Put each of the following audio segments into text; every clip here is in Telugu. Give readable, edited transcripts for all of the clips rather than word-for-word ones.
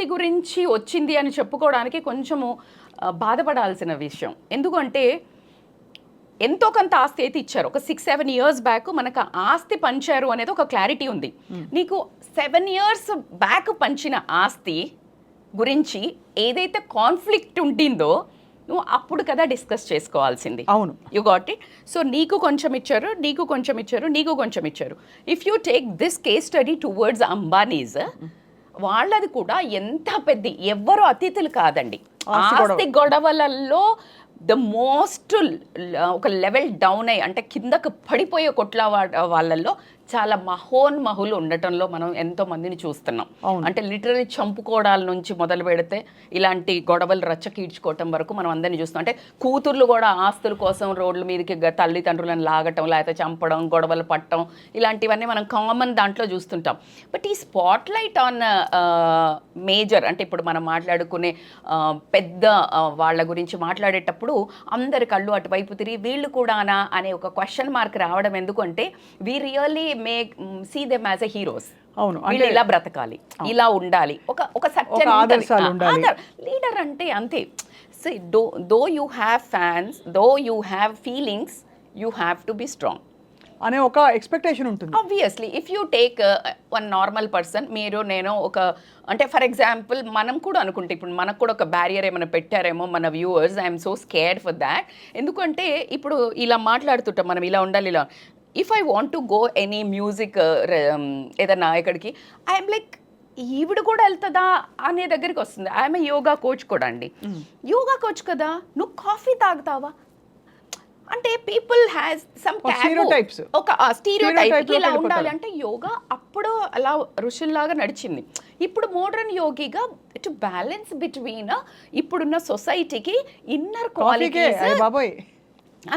ఆస్తి గురించి వచ్చింది అని చెప్పుకోవడానికి కొంచెము బాధపడాల్సిన విషయం. ఎందుకంటే ఎంతో కొంత ఆస్తి అయితే ఇచ్చారు. ఒక 6-7 years బ్యాక్ మనకు ఆస్తి పంచారు అనేది ఒక క్లారిటీ ఉంది. నీకు 7 years బ్యాక్ పంచిన ఆస్తి గురించి ఏదైతే కాన్ఫ్లిక్ట్ ఉండిందో నువ్వు అప్పుడు కదా డిస్కస్ చేసుకోవాల్సింది. అవును, యు గాట్ ఇట్. సో నీకు కొంచెం ఇచ్చారు, నీకు కొంచెం ఇచ్చారు, నీకు కొంచెం ఇచ్చారు. If you take this case study towards Ambanis, వాళ్ళది కూడా ఎంత పెద్ద, ఎవ్వరు అతిథులు కాదండి. ఆస్తి గొడవలలో ద మోస్ట్ ఒక లెవెల్ డౌన్ అయ్యి అంటే కిందకు పడిపోయే కొట్ల వాళ్ళల్లో చాలా మహోన్మహులు ఉండటంలో మనం ఎంతో మందిని చూస్తున్నాం. అంటే లిటరలీ చంపుకోవడాల నుంచి మొదలు పెడితే ఇలాంటి గొడవలు రచ్చకీడ్చుకోవటం వరకు మనం అందరినీ చూస్తాం. అంటే కూతుర్లు కూడా ఆస్తుల కోసం రోడ్ల మీదకి తల్లిదండ్రులను లాగటం, లేకపోతే చంపడం, గొడవలు పట్టడం, ఇలాంటివన్నీ మనం కామన్ దాంట్లో చూస్తుంటాం. బట్ ఈ స్పాట్ లైట్ ఆన్ మేజర్ అంటే ఇప్పుడు మనం మాట్లాడుకునే పెద్ద వాళ్ళ గురించి మాట్లాడేటప్పుడు అందరి కళ్ళు అటువైపు తిరిగి వీళ్ళు కూడానా అనే ఒక క్వశ్చన్ మార్క్ రావడం ఎందుకంటే we really make see them as a heroes. అవును, వీళ్ళు ఇలా బ్రతకాలి, ఇలా ఉండాలి, ఒక లీడర్ అంటే అంతే. Though you have fans, though you have feelings, you have to be strong అనే ఒక ఎక్స్పెక్టేషన్ ఉంటుంది. Obviously if you take one normal person, మీరు నేను ఒక అంటే ఫర్ ఎగ్జాంపుల్ మనం కూడా అనుకుంటే ఇప్పుడు మనకు కూడా ఒక బ్యారియర్ ఏమైనా పెట్టారేమో మన viewers, I'm so scared for that. ఎందుకంటే ఇప్పుడు ఇలా మాట్లాడుతుంటాం మనం, ఇలా ఉండాలి, ఇలా. If I want to go any music ఏదన్నా ఎక్కడికి, ఐఎమ్ లైక్ ఈవిడ కూడా వెళ్తుందా అనే దగ్గరికి వస్తుంది. ఐఎమ్ యోగా కోచ్ కూడా అండి. యోగా కోచ్ కదా, నువ్వు కాఫీ తాగుతావా అంటే పీపుల్ హ్యాస్ సమ్ ఒక స్టీరియోటైప్ ఇలా ఉండాలి. అంటే యోగా అప్పుడు అలా ఋషుల్లాగా నడిచింది. ఇప్పుడు మోడర్న్ యోగిగా టు బ్యాలెన్స్ బిట్వీన్ ఇప్పుడున్న సొసైటీకి ఇన్నర్ క్వాలిటీస్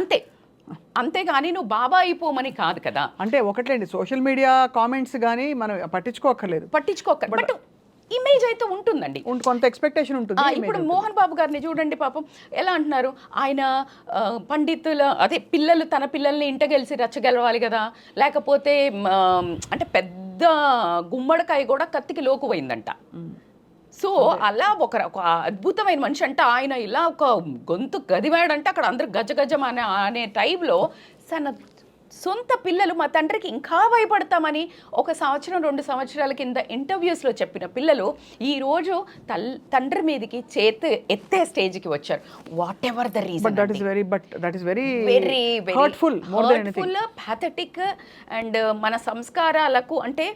అంతే. అంతేగాని నువ్వు బాబా అయిపోమని కాదు కదా. అంటే ఒకట్లేండి, సోషల్ మీడియా కామెంట్స్ కానీ మనం పట్టించుకోక్కర్లేదు. బట్ ఇమేజ్ అయితే ఉంటుందండి, కొంత ఎక్స్పెక్టేషన్ ఉంటుంది. ఇప్పుడు మోహన్ బాబు గారిని చూడండి, పాపం ఎలా అంటున్నారు, ఆయన పండితుల అదే పిల్లలు తన పిల్లల్ని ఇంటగెలిసి రచ్చగలవాలి కదా, లేకపోతే అంటే పెద్ద గుమ్మడికాయ కూడా కత్తికి లోకుపోయిందంట. సో అలా ఒక అద్భుతమైన మనిషి అంటే ఆయన ఇలా ఒక గొంతు గదివాడంటే అక్కడ అందరు గజగజం అనే టైంలో తన సొంత పిల్లలు మా తండ్రికి ఇంకా భయపడతామని 1 సంవత్సరం 2 సంవత్సరాల కింద ఇంటర్వ్యూస్లో చెప్పిన పిల్లలు ఈరోజు తండ్రి మీదకి చేతి ఎత్తే స్టేజ్కి వచ్చారు. What ever the reason, hurtful, pathetic. And మన సంస్కారాలకు అంటే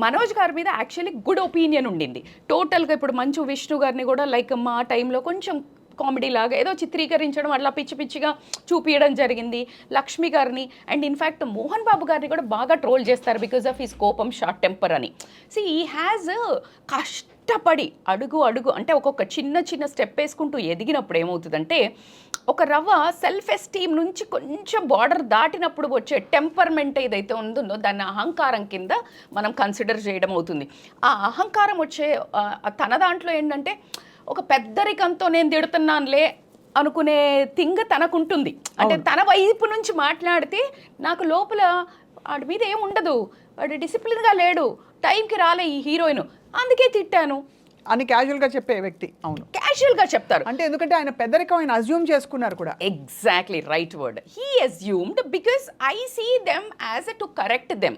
మనోజ్ గారి మీద యాక్చువల్లీ గుడ్ ఒపీనియన్ ఉండింది టోటల్గా. ఇప్పుడు మంచు విష్ణు గారిని కూడా లైక్ మా టైంలో కొంచెం కామెడీ లాగా ఏదో చిత్రీకరించడం, అట్లా పిచ్చి పిచ్చిగా చూపించడం జరిగింది. లక్ష్మి గారిని అండ్ ఇన్ఫ్యాక్ట్ మోహన్ బాబు గారిని కూడా బాగా ట్రోల్ చేస్తారు బికాజ్ ఆఫ్ హిస్ కోపం, షార్ట్ టెంపర్ అని. సో ఈ హ్యాజ్ కష్టపడి అడుగు అంటే ఒక్కొక్క చిన్న స్టెప్ వేసుకుంటూ ఎదిగినప్పుడు ఏమవుతుందంటే ఒక రవ్వ సెల్ఫ్ ఎస్టీమ్ నుంచి కొంచెం బార్డర్ దాటినప్పుడు వచ్చే టెంపర్మెంట్ ఏదైతే ఉందో దాన్ని అహంకారం కింద మనం కన్సిడర్ చేయడం అవుతుంది. ఆ అహంకారం వచ్చే తన దాంట్లో ఏంటంటే ఒక పెద్దరికంతో నేను తిడుతున్నానులే అనుకునే థింగ్ తనకుంటుంది. అంటే తన వైపు నుంచి మాట్లాడితే నాకు లోపల వాడి మీద ఏం ఉండదు, వాడు డిసిప్లిన్గా లేడు, టైంకి రాలే ఈ హీరోయిన్, అందుకే తిట్టాను అని క్యాజువల్గా చెప్పే వ్యక్తి. అవును, క్యాజువల్గా చెప్తారు. అంటే ఎందుకంటే ఆయన పెద్దరికం ఆయన అజ్యూమ్ చేసుకున్నారు కూడా. Exactly right word, he assumed because I see them as to correct them.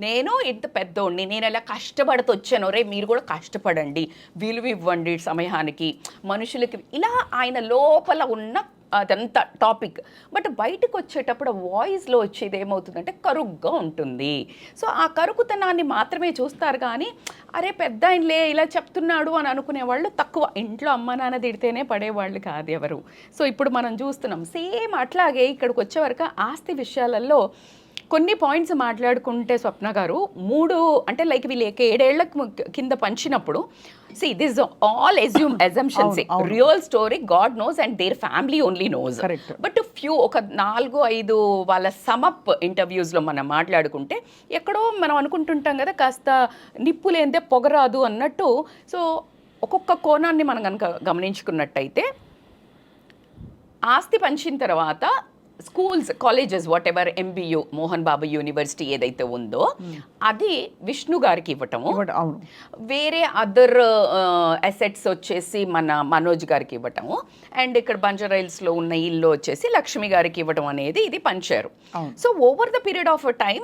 నేను ఇంత పెద్దోడిని, నేను ఎలా కష్టపడుతూ వచ్చాను, రే మీరు కూడా కష్టపడండి, విలువ ఇవ్వండి సమయానికి, మనుషులకి, ఇలా ఆయన లోపల ఉన్న అదంతా టాపిక్. బట్ బయటకు వచ్చేటప్పుడు వాయిస్లో వచ్చేది ఏమవుతుందంటే కరుగ్గా ఉంటుంది. సో ఆ కరుకుతనాన్ని మాత్రమే చూస్తారు కానీ అరే పెద్ద ఆయనలే ఇలా చెప్తున్నాడు అని అనుకునే వాళ్ళు తక్కువ. ఇంట్లో అమ్మ నాన్న తిడితేనే పడేవాళ్ళు కాదు ఎవరు. సో ఇప్పుడు మనం చూస్తున్నాం సేమ్ అట్లాగే ఇక్కడికి వచ్చేవరకు ఆస్తి విషయాలలో కొన్ని పాయింట్స్ మాట్లాడుకుంటే స్వప్న గారు 3 అంటే లైక్ వీళ్ళు 7 ఏళ్ల కింద పంచినప్పుడు see this is all assumptions, real story God knows and their family only knows. But few ఒక 4-5 వాళ్ళ సమప్ ఇంటర్వ్యూస్లో మనం మాట్లాడుకుంటే ఎక్కడో మనం అనుకుంటుంటాం కదా కాస్త నిప్పులేందే పొగరాదు అన్నట్టు. సో ఒక్కొక్క కోణాన్ని మనం కనుక గమనించుకున్నట్టయితే ఆస్తి పంచిన తర్వాత schools colleges what ever MBU Mohan Babu university ఏదైతే ఉందో అది విష్ణు గారికి ఇవ్వటము, అవును, వేరే అదర్ అసెట్స్ వచ్చేసి మన మనోజ్ గారికి ఇవ్వటము, అండ్ ఇక్కడ బంజారాయిల్స్లో ఉన్న ఇల్లు వచ్చేసి లక్ష్మి గారికి ఇవ్వటం అనేది ఇది పంచారు. So over the period of time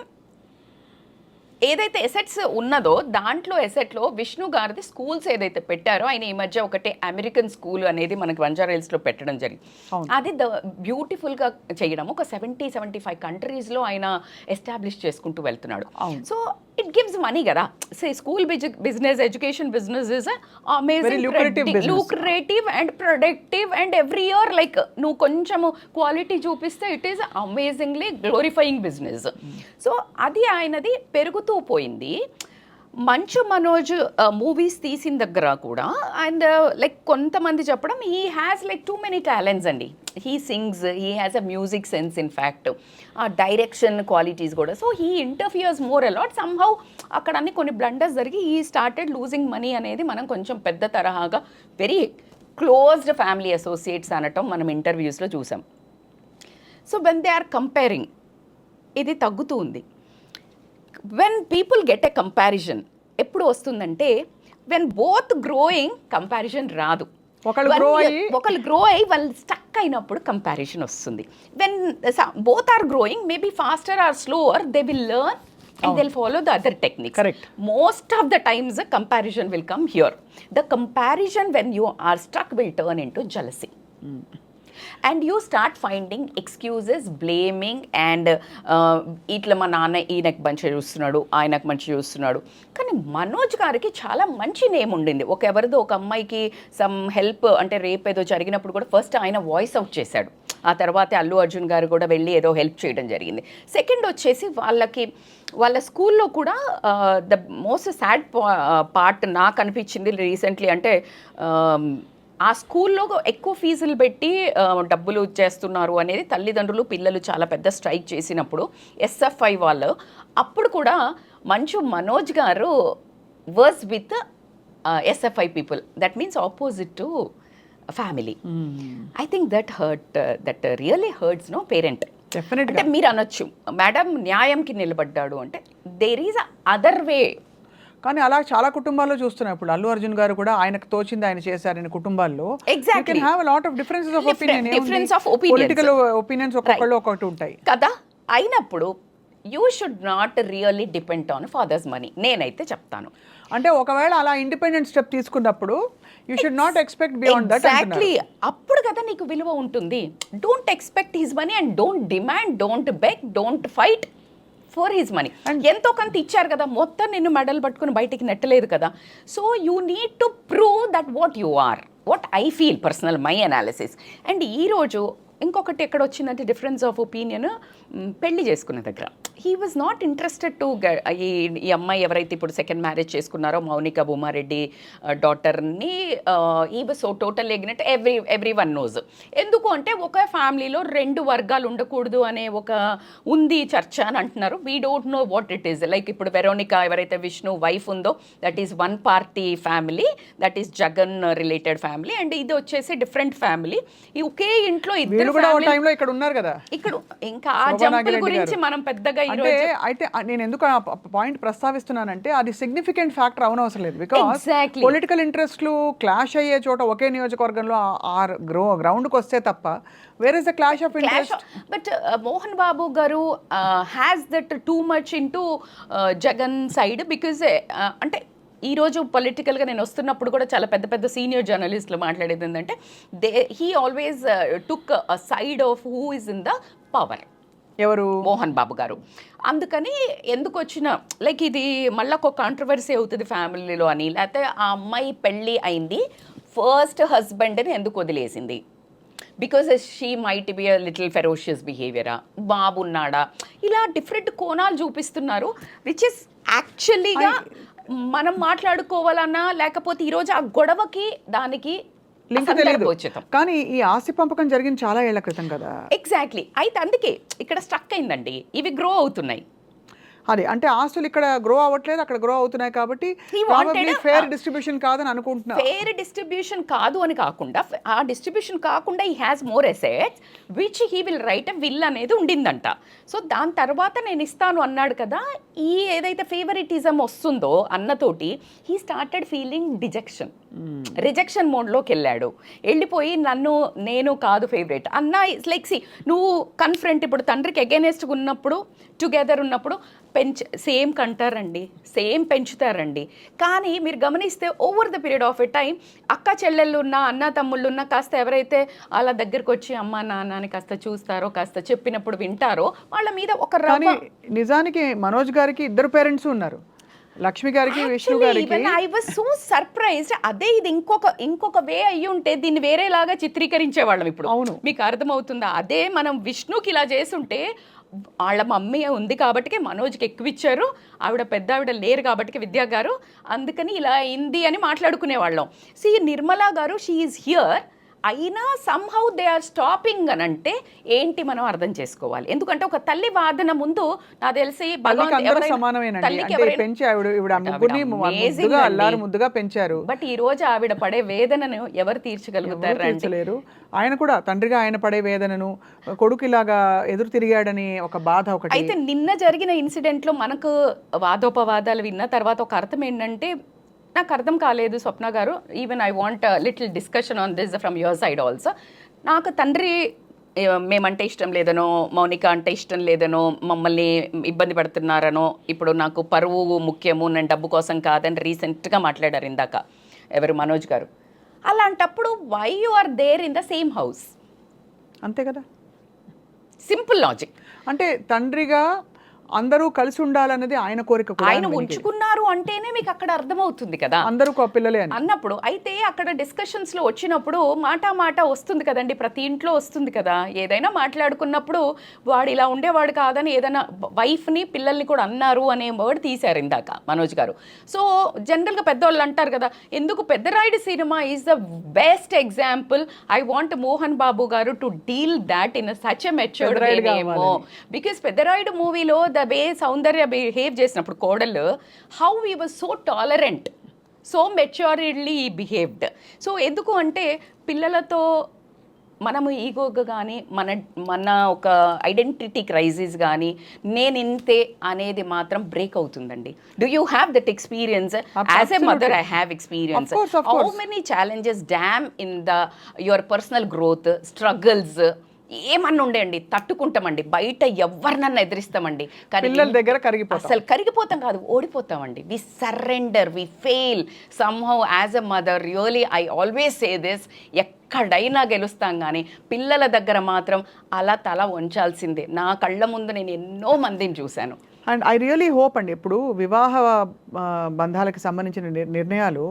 ఏదైతే ఎసెట్స్ ఉన్నదో దాంట్లో ఎసెట్లో విష్ణు గారిది స్కూల్స్ ఏదైతే పెట్టారో ఆయన ఈ మధ్య ఒకటి అమెరికన్ స్కూల్ అనేది మనకి బంజారాయిల్స్లో పెట్టడం జరిగింది. అది బ్యూటిఫుల్గా చేయడం ఒక 70-75 కంట్రీస్లో ఆయన ఎస్టాబ్లిష్ చేసుకుంటూ వెళ్తున్నాడు. సో ఇట్ గివ్స్ మనీ కదా. School business, education business is amazing, lucrative and productive and every year like నువ్వు కొంచెము క్వాలిటీ చూపిస్తే it is amazingly glorifying business. So అది ఆయనది పెరుగుతూ పోయింది. మంచు మనోజ్ మూవీస్ తీసిన దగ్గర కూడా అండ్ లైక్ కొంతమంది చెప్పడం he has like too many talents అండి. He sings, he has a music sense, in fact ఆ డైరెక్షన్ క్వాలిటీస్ కూడా. So he interferes more a lot. Somehow అక్కడ అన్ని కొన్ని బ్లండర్స్ జరిగి హీ స్టార్టెడ్ లూజింగ్ మనీ అనేది మనం కొంచెం పెద్ద తరహాగా వెరీ క్లోజ్డ్ ఫ్యామిలీ అసోసియేట్స్ అనటం మనం ఇంటర్వ్యూస్లో చూసాం. So when they are comparing ఇది తగ్గుతూ ఉంది. When people get a comparison ఎప్పుడు వస్తుందంటే వెన్ బోత్ గ్రోయింగ్ కంపారిజన్ రాదు. ఒకళ్ళు గ్రో అయ్యి వాళ్ళు స్టక్ అయినప్పుడు కంపారిజన్ వస్తుంది. When both are growing maybe faster or slower they will learn and they'll follow the other techniques. Correct. Most of the times the comparison will come here. The comparison when you are stuck will turn into jealousy. And you start finding excuses, blaming and ఇట్లా మా నాన్న ఈయనకు మంచిగా చూస్తున్నాడు, ఆయనకు మంచిగా చూస్తున్నాడు. కానీ మనోజ్ గారికి చాలా మంచి నేమ్ ఉండింది. ఎవరిదో ఒక అమ్మాయికి సమ్ హెల్ప్ అంటే రేపు ఏదో జరిగినప్పుడు కూడా ఫస్ట్ ఆయన వాయిస్ అవుట్ చేశాడు. ఆ తర్వాత అల్లు అర్జున్ గారు కూడా వెళ్ళి ఏదో హెల్ప్ చేయడం జరిగింది. సెకండ్ వచ్చేసి వాళ్ళ స్కూల్లో కూడా ద మోస్ట్ సాడ్ పార్ట్ నాకు అనిపించింది రీసెంట్లీ అంటే ఆ స్కూల్లో ఎక్కువ ఫీజులు పెట్టి డబ్బులు చేస్తున్నారు అనేది తల్లిదండ్రులు పిల్లలు చాలా పెద్ద స్ట్రైక్ చేసినప్పుడు ఎస్ఎఫ్ఐ వాళ్ళు అప్పుడు కూడా మంచు మనోజ్ గారు was with SFI people. That means opposite to family. I think that really hurts no parent. అంటే మీరు అనొచ్చు మేడం న్యాయంకి నిలబడ్డాడు అంటే దేర్ ఈజ్ అదర్ వే. కానీ అలా చాలా కుటుంబాల్లో చూస్తున్నాం. ఇప్పుడు అల్లు అర్జున్ గారు కూడా ఆయనకు తోచింది ఆయన చేశారని కుటుంబాల్లో పొలిటికల్ ఒపీనియన్స్ ఒక్కొక్కళ్ళు ఒక్కొక్కటి ఉంటాయి కదా. అయినప్పుడు you should not really depend on father's money నేనైతే చెప్తాను. అంటే ఒకవేళ అలా ఇండిపెండెంట్ స్టెప్ తీసుకున్నప్పుడు you should not expect beyond that. Exactly, అప్పుడు కదా నీకు విలువ ఉంటుంది. Don't expect his money and don't demand, don't beg, don't fight for his money. ఎంతో కొంత ఇచ్చారు కదా, మొత్తం నిన్ను మెడల్ పట్టుకుని బయటికి నెట్టలేదు కదా. So you need to prove that what you are, what I feel personal my analysis. And ఈరోజు ఇంకొకటి ఎక్కడ వచ్చిందంటే డిఫరెన్స్ ఆఫ్ ఒపీనియన్ పెళ్లి చేసుకునే దగ్గర he was not interested to ఈ అమ్మాయి ఎవరైతే ఇప్పుడు సెకండ్ మ్యారేజ్ చేసుకున్నారో మౌనిక భూమారెడ్డి డాటర్ని he was so total ignorant everyone knows. ఎందుకు అంటే ఒక ఫ్యామిలీలో రెండు వర్గాలు ఉండకూడదు అనే ఒక ఉంది చర్చ అని అంటున్నారు. We don't know what it is. Like ఇప్పుడు వెరోనికా ఎవరైతే విష్ణు వైఫ్ ఉందో that is one party family, that is Jagan related family. And ఇది వచ్చేసి డిఫరెంట్ ఫ్యామిలీ. ఈ ఒకే ఇంట్లో ఇద్దరు ఇక్కడ ఉన్నారు కదా. ఇక్కడ ఇంకా ఆ జంపుల గురించి మనం పెద్దగా అయితే నేను ఎందుకు ఆ పాయింట్ ప్రస్తావిస్తున్నానంటే అది సిగ్నిఫికెంట్ ఫ్యాక్టర్ అవనవసరం లేదు. బికాస్ పొలిటికల్ ఇంట్రెస్ట్లు క్లాష్ అయ్యే చోట ఒకే నియోజకవర్గంలో ఆ గ్రౌండ్కి వస్తే తప్ప where is the clash of interest. But Mohan Babu garu has that too much into Jagan side because అంటే ఈరోజు పొలిటికల్గా నేను వస్తున్నప్పుడు కూడా చాలా పెద్ద పెద్ద సీనియర్ జర్నలిస్టులు మాట్లాడేది ఏంటంటే he always took a side of who is in the power. ఎవరు? మోహన్ బాబు గారు. అందుకని ఎందుకు వచ్చిన లైక్ ఇది మళ్ళీ ఒక కాంట్రవర్సీ అవుతుంది ఫ్యామిలీలో అని, లేకపోతే ఆ అమ్మాయి పెళ్ళి అయింది ఫస్ట్ హస్బెండ్ని ఎందుకు వదిలేసింది, because she might be a little ferocious బిహేవియరా, బాబు ఉన్నాడా, ఇలా డిఫరెంట్ కోణాలు చూపిస్తున్నారు. విచ్ ఇస్ యాక్చువల్లీగా మనం మాట్లాడుకోవాలన్నా లేకపోతే ఈరోజు ఆ గొడవకి దానికి లింక్ తెలియదు. కానీ ఈ ఆస్తి పంపకం జరిగింది చాలా ఏళ్ల క్రితం కదా. ఎగ్జాక్ట్లీ. అయితే అందుకే ఇక్కడ స్ట్రక్ అయిందండి. ఇవి గ్రో అవుతున్నాయి. అది అంటే ఆస్తులు ఇక్కడ గ్రో అవ్వట్లేదు, అక్కడ గ్రో అవుతున్నాయి కాబట్టి He wanted ఫేర్ డిస్ట్రిబ్యూషన్ కాదని అనుకుంటున్నా. ఫేర్ డిస్ట్రిబ్యూషన్ కాదు అని కాకుండా, ఆ డిస్ట్రిబ్యూషన్ కాకుండా ఈ has more assets which he will write a will అనేది ఉండిందంట. సో దాని తర్వాత నేను ఇస్తాను అన్నాడు కదా, ఈ ఏదైతే ఫేవరిటిజం వస్తుందో అన్నతోటి he started feeling dejection, rejection మోడ్లోకి వెళ్ళాడు. వెళ్ళిపోయి నేను కాదు ఫేవరెట్ అన్న. లైక్ సి నువ్వు కన్ఫ్రంట్, ఇప్పుడు తండ్రికి అగైనెస్ట్గా ఉన్నప్పుడు, టుగెదర్ ఉన్నప్పుడు సేమ్ కంటారండి, సేమ్ పెంచుతారండి. కానీ మీరు గమనిస్తే over the period of a time అక్క చెల్లెళ్ళు ఉన్న, అన్న తమ్ముళ్ళు ఉన్న, కాస్త ఎవరైతే వాళ్ళ దగ్గరకు వచ్చి అమ్మ నాన్నని కాస్త చూస్తారో, కాస్త చెప్పినప్పుడు వింటారో, వాళ్ళ మీద ఒక కానీ నిజానికి మనోజ్ గారికి ఇద్దరు పేరెంట్స్ ఉన్నారు, లక్ష్మి గారికి, విష్ణు గారికి. I was so surprised. అదే ఇది ఇంకొక వే అయ్యి ఉంటే దీన్ని వేరేలాగా చిత్రీకరించే వాళ్ళం ఇప్పుడు. అవును, మీకు అర్థమవుతుందా? అదే మనం విష్ణుకి ఇలా చేస్తుంటే, వాళ్ళ మమ్మీ ఉంది కాబట్టి మనోజ్కి ఎక్కువ ఇచ్చారు, ఆవిడ పెద్ద ఆవిడ లేరు కాబట్టి విద్యా గారు, అందుకని ఇలా అయింది అని మాట్లాడుకునే వాళ్ళం. సి నిర్మలా గారు, షీ ఈజ్ హియర్, అయినా సమ్హౌ దే ఆర్ స్టాపింగ్ అని అంటే ఏంటి మనం అర్థం చేసుకోవాలి. ఎందుకంటే ఒక తల్లి వాదన ముందు నాకు తెలిసి ముద్దుగా పెంచారు. బట్ ఈ రోజు ఆవిడ పడే వేదనను ఎవరు తీర్చగలుగుతారు? ఆయన కూడా తండ్రిగా ఆయన పడే వేదనను, కొడుకు ఇలాగా ఎదురు తిరిగాడని ఒక బాధ ఒకటి. అయితే నిన్న జరిగిన ఇన్సిడెంట్ లో మనకు వాదోపవాదాలు విన్న తర్వాత ఒక అర్థం ఏంటంటే, నాకు అర్థం కాలేదు స్వప్న గారు, even I want little discussion on this from your side also. నాకు తండ్రి మేమంటే ఇష్టం లేదనో, మౌనిక అంటే ఇష్టం లేదనో, మమ్మల్ని ఇబ్బంది పడుతున్నారనో, ఇప్పుడు నాకు పరువు ముఖ్యము, నేను డబ్బు కోసం కాదని రీసెంట్గా మాట్లాడారు ఇందాక ఎవరు, మనోజ్ గారు. అలాంటప్పుడు why you are there in the same house? అంతే కదా, సింపుల్ లాజిక్. అంటే తండ్రిగా అందరూ కలిసి ఉండాలన్నది ఆయన కోరిక. ఆయన ఉంచుకున్నారు అంటేనే మీకు అక్కడ అర్థమవుతుంది కదా, అందరూ పిల్లలే అన్నప్పుడు. అయితే అక్కడ డిస్కషన్స్ లో వచ్చినప్పుడు మాట వస్తుంది కదండి, ప్రతి ఇంట్లో వస్తుంది కదా. ఏదైనా మాట్లాడుకున్నప్పుడు వాడు ఇలా ఉండేవాడు కాదని ఏదైనా వైఫ్ ని పిల్లల్ని కూడా అన్నారు అనే వర్డ్ తీశారు ఇందాక మనోజ్ గారు. సో జనరల్ గా పెద్దవాళ్ళు అంటారు కదా, ఎందుకు Peddarayudu cinema is the best example. I want Mohan Babu garu to deal that in such a matured way, because Peddarayudu మూవీలో ద వే సౌందర్య బిహేవ్ చేసినప్పుడు కోడలు, how he was so tolerant, so maturedly he behaved. So ఎందుకు అంటే పిల్లలతో మనము ఈగోగా కానీ మన ఒక ఐడెంటిటీ క్రైసిస్ కానీ నేను ఇంతే అనేది మాత్రం బ్రేక్ అవుతుందండి. Do you have that experience? As a mother I have experience. How many challenges dam in your personal growth, struggles ఏమన్నా ఉండేయండి, తట్టుకుంటామండి, బయట ఎవరినన్నా ఎదిరిస్తామండి, కానీ పిల్లల దగ్గర అసలు కరిగిపోతాం కాదు, ఓడిపోతామండి. We surrender, we fail somehow as a mother. Really I always say this, ఎక్కడైనా గెలుస్తాం కానీ పిల్లల దగ్గర మాత్రం అలా తల వంచాల్సిందే. నా కళ్ళ ముందు నేను ఎన్నో మందిని చూశాను. అండ్ ఐ రియలీ హోప్ అండి, ఇప్పుడు వివాహ బంధాలకు సంబంధించిన నిర్ణయాలు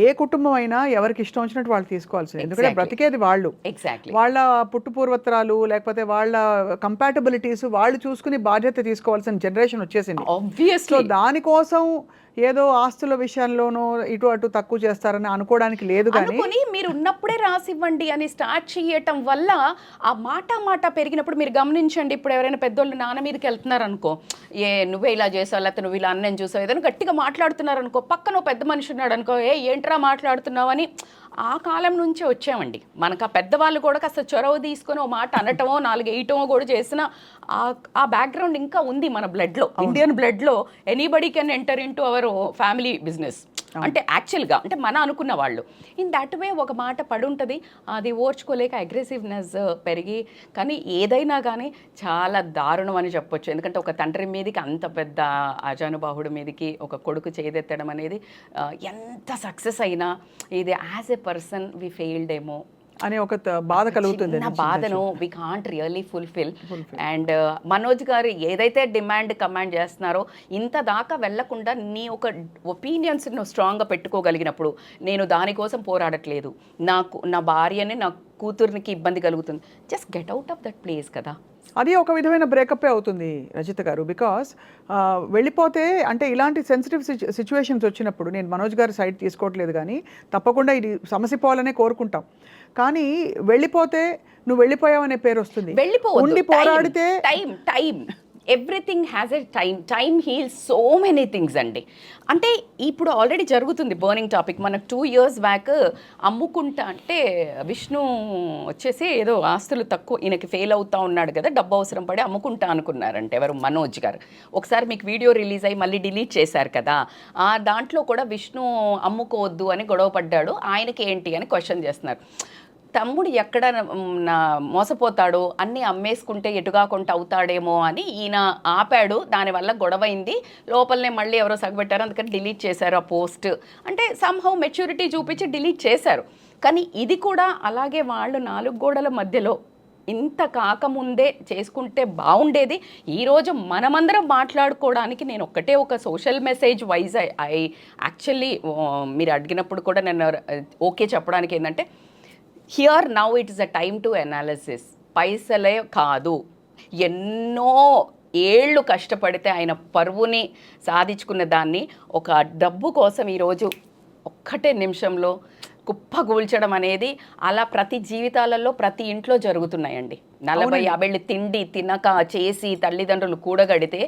ఏ కుటుంబం అయినా ఎవరికి ఇష్టం వచ్చినట్టు వాళ్ళు తీసుకోవాల్సింది. ఎందుకంటే బ్రతికేది వాళ్ళు, వాళ్ళ పుట్టు పూర్వత్రాలు లేకపోతే వాళ్ళ కంపాటబిలిటీస్ వాళ్ళు చూసుకుని బాధ్యత తీసుకోవాల్సిన జనరేషన్ వచ్చేసింది. ఆబ్వియస్లీ దానికోసం ఏదో ఆస్తుల విషయంలోనూ ఇటు అటు తక్కువ చేస్తారని అనుకోవడానికి లేదు. కానీ మీరు ఉన్నప్పుడే రాసివ్వండి అని స్టార్ట్ చేయటం వల్ల ఆ మాట పెరిగినప్పుడు మీరు గమనించండి. ఇప్పుడు ఎవరైనా పెద్దోళ్ళు నాన్న మీదకి వెళ్తున్నారు అనుకో, నువ్వే ఇలా చేసావు, లేకపోతే నువ్వు ఇలా అన్నం చూసావు, ఏదైనా గట్టిగా మాట్లాడుతున్నారు అనుకో, పక్కన పెద్ద మనిషి ఉన్నాడు అనుకో, ఏంట్రా మాట్లాడుతున్నావు అని. ఆ కాలం నుంచే వచ్చామండి. మనకు ఆ పెద్దవాళ్ళు కూడా కాస్త చొరవ తీసుకొని ఓ మాట అనటమో 4 వేయటమో కూడా చేసిన ఆ బ్యాక్గ్రౌండ్ ఇంకా ఉంది మన బ్లడ్లో, ఇండియన్ బ్లడ్లో. Anybody can enter in to our family business. అంటే యాక్చువల్గా అంటే మన అనుకున్న వాళ్ళు ఇన్ దట్ వే ఒక మాట పడుంటుంది, అది ఓర్చుకోలేక అగ్రెసివ్నెస్ పెరిగి. కానీ ఏదైనా కానీ చాలా దారుణం అని చెప్పొచ్చు. ఎందుకంటే ఒక తండ్రి మీదకి అంత పెద్ద అజానుబాహుడి మీదకి ఒక కొడుకు చేదెత్తడం అనేది ఎంత సక్సెస్ అయినా ఇది as a person we failed ఏమో అనే ఒక బాధ కలుగుతుంది. నా బాధను we can't really fulfil. And Manoj garu ఏదైతే కమాండ్ చేస్తున్నారో ఇంత దాకా వెళ్లకుండా నీ ఒక ఒపీనియన్స్ నువ్వు స్ట్రాంగ్గా పెట్టుకోగలిగినప్పుడు, నేను దానికోసం పోరాడట్లేదు, నా భార్యని నా కూతుర్నికి ఇబ్బంది కలుగుతుంది, just get out of that place కదా. అది ఒక విధమైన బ్రేకప్పే అవుతుంది రజిత గారు. బికాస్ వెళ్ళిపోతే అంటే ఇలాంటి సెన్సిటివ్ సిచ్యువేషన్స్ వచ్చినప్పుడు నేను మనోజ్ గారి సైడ్ తీసుకోవట్లేదు, కానీ తప్పకుండా ఇది సమస్య పోవాలనే కోరుకుంటాం. కానీ వెళ్ళిపోతే నువ్వు వెళ్ళిపోయావనే పేరు వస్తుంది. ఉండి పోరాడితే time everything has a time heels so many things అండి. అంటే ఇప్పుడు ఆల్రెడీ జరుగుతుంది బర్నింగ్ టాపిక్. మనకు 2 years బ్యాక్ అమ్ముకుంటా అంటే విష్ణు వచ్చేసి ఏదో ఆస్తులు తక్కువ, ఈయనకి ఫెయిల్ అవుతా ఉన్నాడు కదా, డబ్బు అవసరం పడి అమ్ముకుంటా అనుకున్నారంటే ఎవరు, మనోజ్ గారు. ఒకసారి మీకు వీడియో రిలీజ్ అయ్యి మళ్ళీ డిలీట్ చేశారు కదా, ఆ దాంట్లో కూడా విష్ణు అమ్ముకోవద్దు అని గొడవ పడ్డాడు. ఆయనకి ఏంటి అని క్వశ్చన్ చేస్తున్నారు. తమ్ముడు ఎక్కడ మోసపోతాడు, అన్నీ అమ్మేసుకుంటే ఎటుగాకుంట అవుతాడేమో అని ఈయన ఆపాడు. దానివల్ల గొడవైంది, లోపలనే మళ్ళీ ఎవరో సగబెట్టారు, అందుకని డిలీట్ చేశారు ఆ పోస్ట్. అంటే సమ్హౌ మెచ్యూరిటీ చూపించి డిలీట్ చేశారు. కానీ ఇది కూడా అలాగే వాళ్ళు 4 గోడల మధ్యలో ఇంత కాకముందే చేసుకుంటే బాగుండేది. ఈరోజు మనమందరం మాట్లాడుకోవడానికి నేను ఒక social message wise I actually మీరు అడిగినప్పుడు కూడా నేను ఓకే చెప్పడానికి ఏంటంటే, here now it is a time to analysis. పైసలే కాదు, ఎన్నో ఏళ్ళు కష్టపడితే ఆయన పరువుని సాధించుకున్న దాన్ని ఒక డబ్బు కోసం ఈరోజు ఒక్కటే నిమిషంలో కుప్పగూల్చడం అనేది అలా ప్రతి జీవితాలలో ప్రతి ఇంట్లో జరుగుతున్నాయండి. 40-50 తిండి తినక చేసి తల్లిదండ్రులు కూడగడితే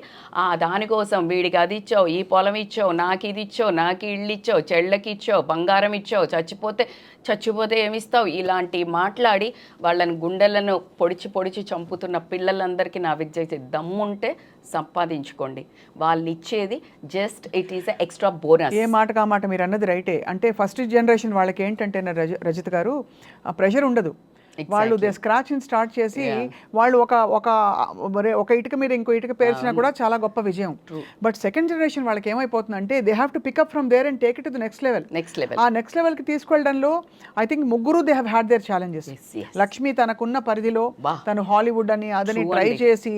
దానికోసం వీడికి అది ఇచ్చావు, ఈ పొలం ఇచ్చావు, నాకు ఇది ఇచ్చావు, నాకు ఇళ్ళు ఇచ్చావు, చెళ్ళకి ఇచ్చావు, బంగారం ఇచ్చావు, చచ్చిపోతే ఏమిస్తావు, ఇలాంటి మాట్లాడి వాళ్ళని గుండెలను పొడిచి చంపుతున్న పిల్లలందరికీ నా విజ్ఞప్తి, దమ్ముంటే సంపాదించుకోండి. వాళ్ళు ఇచ్చేది just it is extra bonus. ఏ మాట కా మాట మీరు అన్నది రైటే. అంటే ఫస్ట్ జనరేషన్ వాళ్ళకి ఏంటంటే రజిత్ గారు ప్రెషర్ ఉండదు. వాళ్ళు దే స్క్రాచ్ స్టార్ట్ చేసి వాళ్ళు ఒక ఇటుక మీద ఇంకో ఇటుక పేర్చినా కూడా చాలా గొప్ప విజయం. బట్ సెకండ్ జనరేషన్ వాళ్ళకి ఏమైపోతుందంటే they have to pick up from there and take it to the next level. ఆ నెక్స్ట్ లెవెల్కి తీసుకెళ్ళడంలో ఐ థింక్ ముగ్గురు they have had their challenges. Lakshmi తనకున్న పరిధిలో తను హాలీవుడ్ అని అదని ట్రై చేసి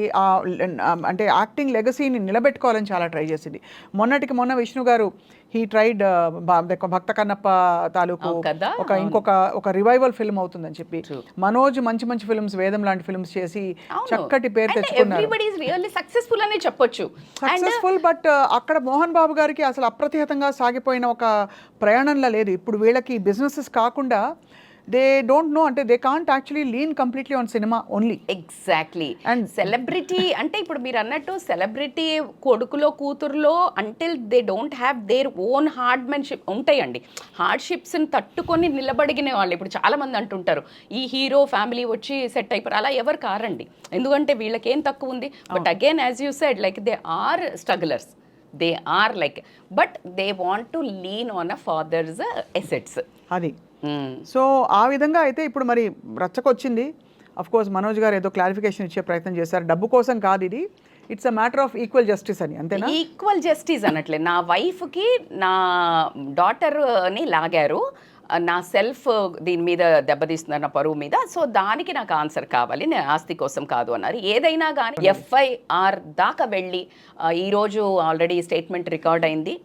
అంటే యాక్టింగ్ లెగసీని నిలబెట్టుకోవాలని చాలా ట్రై చేసింది. మొన్న విష్ణు గారు హీ ట్రైడ్ భక్త కన్నప్ప తాలూకు ఒక రివైవల్ ఫిల్మ్ అవుతుందని చెప్పి, మనోజ్ మంచి ఫిల్మ్స్, వేదం లాంటి ఫిల్మ్స్ చేసి చక్కటి పేరు తెచ్చుకున్నారు. సక్సెస్ఫుల్ అనే చెప్పొచ్చు. సక్సెస్ఫుల్, బట్ అక్కడ మోహన్ బాబు గారికి అసలు అప్రతిహతంగా సాగిపోయిన ఒక ప్రయాణంలో లేదు. ఇప్పుడు వీళ్ళకి బిజినెసెస్ కాకుండా దే డోంట్ నో, అంటే they can't actually lean completely on cinema only. Exactly. And celebrity అంటే ఇప్పుడు మీరు అన్నట్టు సెలబ్రిటీ కొడుకులో కూతురులో until they don't have their own hardship ఉంటాయండి. హార్డ్షిప్స్ని తట్టుకొని నిలబడిగిన వాళ్ళు ఇప్పుడు చాలామంది అంటుంటారు ఈ హీరో ఫ్యామిలీ వచ్చి సెట్ అయిపోయారు. అలా ఎవరు కారండి, ఎందుకంటే వీళ్ళకి ఏం తక్కువ ఉంది. But again as you said like they are strugglers, they are like, but they want to lean on a father's assets. అది సో ఆ విధంగా అయితే ఇప్పుడు మరి రచ్చకొచ్చింది. అఫ్ కోర్స్ మనోజ్ గారు ఏదో క్లారిఫికేషన్ ఇచ్చే ప్రయత్నం చేశారు, డబ్బు కోసం కాదు ఇది, it's a matter of equal justice అని. అంతేనా? ఈక్వల్ జస్టిస్ అనట్లే, నా వైఫ్కి నా డాటర్ని లాగారు, నా సెల్ఫ్ దీని మీద దెబ్బతీస్తున్నారు, నా పరువు మీద, సో దానికి నాకు ఆన్సర్ కావాలి, నేను ఆస్తి కోసం కాదు అన్నారు. ఏదైనా కానీ FIR దాకా వెళ్ళి ఈరోజు ఆల్రెడీ స్టేట్మెంట్ రికార్డ్ అయింది.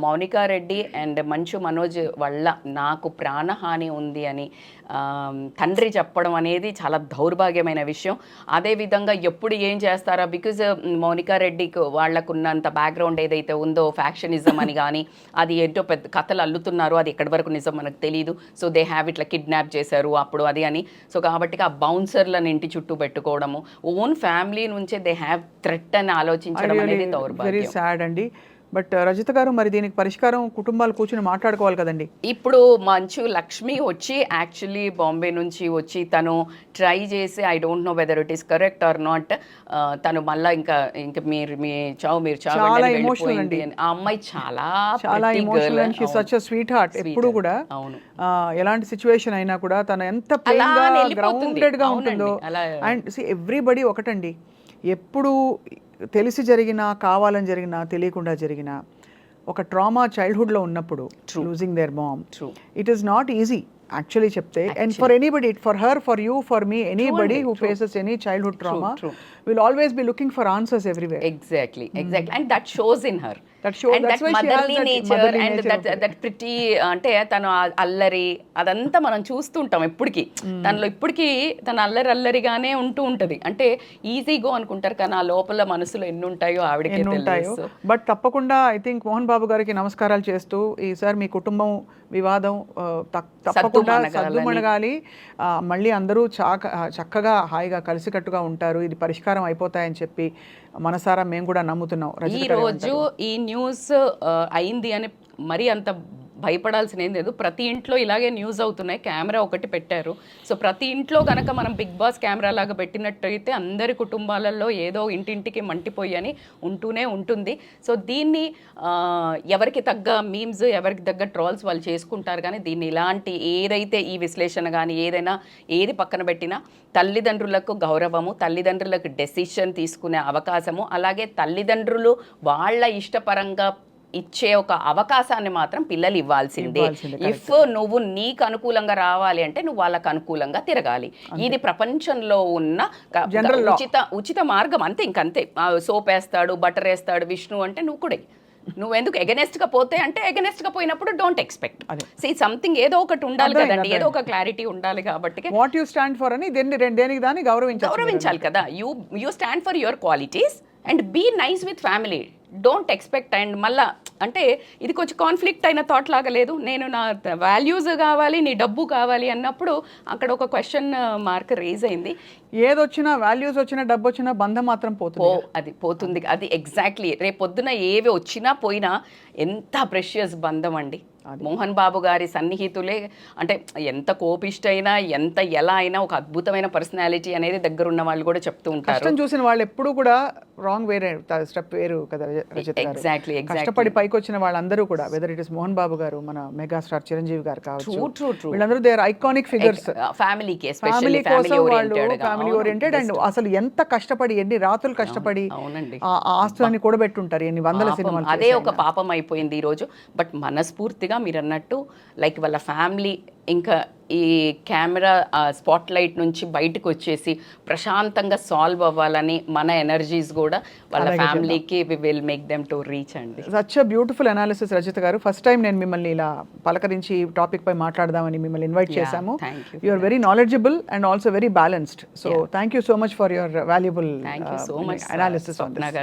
మౌనికా రెడ్డి అండ్ మంచు మనోజ్ వల్ల నాకు ప్రాణహాని ఉంది అని తండ్రి చెప్పడం అనేది చాలా దౌర్భాగ్యమైన విషయం. అదేవిధంగా ఎప్పుడు ఏం చేస్తారా, బికాజ్ మౌనికా రెడ్డికి వాళ్ళకున్నంత బ్యాక్గ్రౌండ్ ఏదైతే ఉందో ఫ్యాక్షనిజం అని కానీ అది ఏంటో పెద్ద కథలు అల్లుతున్నారు, అది ఎక్కడి వరకు నిజం మనకు తెలియదు. సో దే హ్యావ్ ఇట్లా కిడ్నాప్ చేశారు అప్పుడు అది అని. సో కాబట్టి ఆ బౌన్సర్లను ఇంటి చుట్టూ పెట్టుకోవడము, ఓన్ ఫ్యామిలీ నుంచే దే హ్యావ్ థ్రెట్ అని ఆలోచించడం అనేది దౌర్భాగ్యం. వెరీ సాడ్ అండి. బట్ రజిత గారు, మరి దీనికి పరిష్కారం కుటుంబాలు కూర్చుని మాట్లాడుకోవాలి కదండి. ఇప్పుడు మంచు లక్ష్మి వచ్చి యాక్చువల్లీ బాంబే నుంచి వచ్చి తను ట్రై చేసి, I don't know whether it is correct or not, తను మళ్ళీ ఇంకా మీరు చావు వెళ్ళిపోయింది. ఆ అమ్మాయి చాలా emotional, she such a sweet heart. ఎప్పుడు కూడా ఎలాంటి సిచ్యువేషన్ అయినా కూడా తను ఎంత ప్లెయిన్ గా గ్రౌండెడ్ గా ఉంటుందో. అండ్ సి ఎవ్రీబడి ఒకటండి, ఎప్పుడు తెలిసి జరిగినా, కావాలని జరిగినా, తెలియకుండా జరిగినా, ఒక ట్రామా చైల్డ్హుడ్లో ఉన్నప్పుడు losing their mom, it is not easy actually చెప్తే. And for anybody, for her, for you, for me, anybody who faces any childhood trauma will always be looking for answers everywhere. Exactly. And that shows in her. That's why motherly she has nature and that pretty అంటే తను అల్లరి అదంతా మనం చూస్తుంటాం ఎప్పటికీ. తనలో ఇప్పటికీ తన అల్లరిగానే ఉంటూ ఉంటది. అంటే ఈజీ గో అనుకుంటారు, కానీ ఆ లోపల మనసులో ఎన్ని ఉంటాయో ఆవిడకే తెలుసు. బట్ తప్పకుండా ఐ థింక్ మోహన్ బాబు గారికి నమస్కారాలు చేస్తూ, ఈసారి మీ కుటుంబం వివాదం తప్పకుండా సద్దుమణగాలి, మళ్ళీ అందరూ చక్కగా హాయిగా కలిసికట్టుగా ఉంటారు, ఇది పరిష్కారం అయిపోతాయని చెప్పి మనసారా మేము కూడా నమ్ముతున్నాం. రజిత ఈ గారు రోజు ఈ న్యూస్ అయింది అని మరీ అంత భయపడాల్సిన ఏం లేదు. ప్రతి ఇంట్లో ఇలాగే న్యూస్ అవుతున్నాయి. కెమెరా ఒకటి పెట్టారు. సో ప్రతి ఇంట్లో కనుక మనం బిగ్ బాస్ కెమెరా లాగా పెట్టినట్టయితే అందరి కుటుంబాలలో ఏదో ఇంటింటికి మంటిపోయి అని ఉంటూనే ఉంటుంది. సో దీన్ని ఎవరికి తగ్గ మీమ్స్, ఎవరికి తగ్గ ట్రోల్స్ వాళ్ళు చేసుకుంటారు. కానీ దీన్ని ఇలాంటి ఏదైతే ఈ విశ్లేషణ కానీ ఏదైనా ఏది పక్కన పెట్టినా తల్లిదండ్రులకు గౌరవము, తల్లిదండ్రులకు డెసిషన్ తీసుకునే అవకాశము, అలాగే తల్లిదండ్రులు వాళ్ళ ఇష్టపరంగా ఇచ్చే ఒక అవకాశాన్ని మాత్రం పిల్లలు ఇవ్వాల్సిందే. ఇఫ్ నువ్వు నీకు అనుకూలంగా రావాలి అంటే నువ్వు వాళ్ళకు అనుకూలంగా తిరగాలి. ఇది ప్రపంచంలో ఉన్న ఉచిత మార్గం. అంతే, ఇంకంతే. సోప్ వేస్తాడు, బటర్ వేస్తాడు విష్ణు అంటే నువ్వు కూడా నువ్వెందుకు ఎగనెస్ట్ గా పోతే అంటే ఎగనెస్ట్ గా పోయినప్పుడు డోంట్ ఎక్స్పెక్ట్. సంథింగ్ ఏదో ఒకటి ఉండాలి కదండి, ఏదో ఒక క్లారిటీ ఉండాలి. కాబట్టి వాట్ యు స్టాండ్ ఫర్ అని దేనికి దాన్ని గౌరవించాలి కదా. You stand for your qualities and be nice with family. Don't expect. And మళ్ళా అంటే ఇది కొంచెం కాన్ఫ్లిక్ట్ అయిన థాట్ లాగా లేదు. నేను నా వాల్యూస్ కావాలి, నీ డబ్బు కావాలి అన్నప్పుడు అక్కడ ఒక క్వశ్చన్ మార్క్ రేజ్ అయింది. ఏదొచ్చినా, వాల్యూస్ వచ్చినా, డబ్బు వచ్చినా బంధం మాత్రం పోతుంది. అది ఎగ్జాక్ట్లీ. రేపు పొద్దున ఏవి వచ్చినా పోయినా ఎంత ప్రెషియస్ బంధం అండి. మోహన్ బాబు గారి సన్నిహితులే అంటే ఎంత కోపిష్టైనా, ఎంత ఎలా అయినా ఒక అద్భుతమైన పర్సనాలిటీ అనేది దగ్గర ఉన్న వాళ్ళు కూడా చెప్తూ ఉంటారు. చూసిన వాళ్ళు ఎప్పుడు కూడా రాంగ్ వేరే స్టెప్ వేరు కదా. ఎగ్జాక్ట్లీ. కష్టపడి పైకి వచ్చిన వాళ్ళందరూ కూడా, whether it is Mohan Babu garu, మన మెగాస్టార్ చిరంజీవి గారు కావచ్చు, వీళ్ళందరూ they are iconic figures. Family కోసం వాళ్ళు ఫ్యామిలీ ఓరియంటెడ్. అండ్ అసలు ఎంత కష్టపడి, ఎన్ని రాత్రులు కష్టపడి ఆ ఆస్తులన్నీ కూడబెట్టుంటారు, ఎన్ని వందల సినిమాలు. అదే ఒక పాపం అయిపోయింది ఈ రోజు. బట్ మనస్ఫూర్తిగా మీరు అన్నట్టు లైక్ వాళ్ళ ఫ్యామిలీ ఇంకా ఈ కెమెరా స్పాట్ లైట్ నుంచి బయటకు వచ్చేసి ప్రశాంతంగా సాల్వ్ అవ్వాలని మన ఎనర్జీస్ కూడా వాళ్ళ ఫ్యామిలీకి we will make them to reach అండి. Such a beautiful analysis Rajitha garu. First time నేను మిమ్మల్ని ఇలా పలకరించి టాపిక్ పై మాట్లాడదామని మిమ్మల్ని ఇన్వైట్ చేశాము. You are very knowledgeable and also very balanced. So thank you so much for your valuable analysis on this.